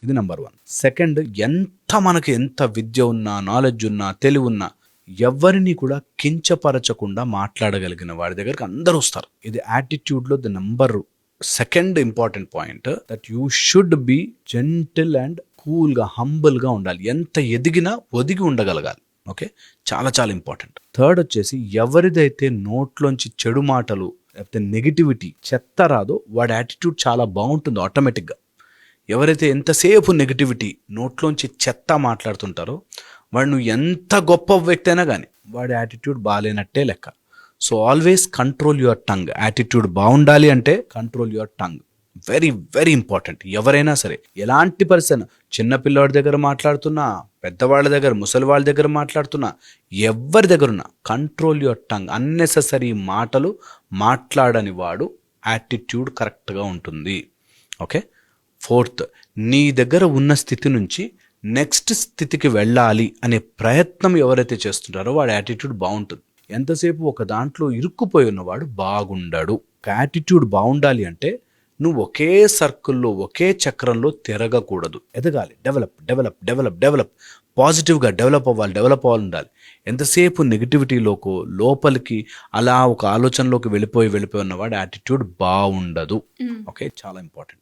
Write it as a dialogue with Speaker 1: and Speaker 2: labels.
Speaker 1: ఇది number 1. Second, ఎంత విద్య ఉన్నా, నాలెడ్జ్ ఉన్నా, తెలివి ఉన్నా ఎవరిని కూడా కించపరచకుండా మాట్లాడగలిగిన వాడి దగ్గరికి అందరూ వస్తారు. ఇది యాటిట్యూడ్లో the number second important point, that you should be gentle and కూల్గా, హంబుల్గా ఉండాలి. ఎంత ఎదిగినా ఒదిగి ఉండగలగాలి. ఓకే, చాలా చాలా ఇంపార్టెంట్. థర్డ్ వచ్చేసి, ఎవరిదైతే నోట్లోంచి చెడు మాటలు లేకపోతే నెగిటివిటీ చెత్త రాదో వాడి యాటిట్యూడ్ చాలా బాగుంటుంది ఆటోమేటిక్గా. ఎవరైతే ఎంతసేపు నెగిటివిటీ నోట్లోంచి చెత్త మాట్లాడుతుంటారో వాడు, నువ్వు ఎంత గొప్ప వ్యక్తి అయినా కానీ వాడి యాటిట్యూడ్ బాగాలేనట్టే లెక్క. So always control your tongue. Attitude బాగుండాలి అంటే control your tongue. Very very important. ఎవరైనా సరే, ఎలాంటి పర్సన్, చిన్నపిల్లవాడి దగ్గర మాట్లాడుతున్నా, పెద్దవాళ్ళ దగ్గర, ముసలి వాళ్ళ దగ్గర మాట్లాడుతున్నా, ఎవరి దగ్గర ఉన్నా కంట్రోల్ యువర్ టంగ్. అన్నెసెసరీ మాటలు మాట్లాడని వాడు యాటిట్యూడ్ కరెక్ట్గా ఉంటుంది. ఓకే. ఫోర్త్, నీ దగ్గర ఉన్న స్థితి నుంచి నెక్స్ట్ స్థితికి వెళ్ళాలి అనే ప్రయత్నం ఎవరైతే చేస్తుంటారో వాడి యాటిట్యూడ్ బాగుంటుంది. ఎంతసేపు ఒక దాంట్లో ఇరుక్కుపోయి ఉన్నవాడు బాగుండాడు. యాటిట్యూడ్ బాగుండాలి అంటే నువ్వు ఒకే సర్కిల్లో, ఒకే చక్రంలో తిరగకూడదు. ఎదగాలి, డెవలప్ డెవలప్ డెవలప్ డెవలప్, పాజిటివ్గా డెవలప్ అవ్వాలి ఉండాలి. ఎంతసేపు నెగిటివిటీలోకో, లోపలికి అలా ఒక ఆలోచనలోకి వెళ్ళిపోయి ఉన్నవాడు యాటిట్యూడ్ బాగుండదు. ఓకే, చాలా ఇంపార్టెంట్.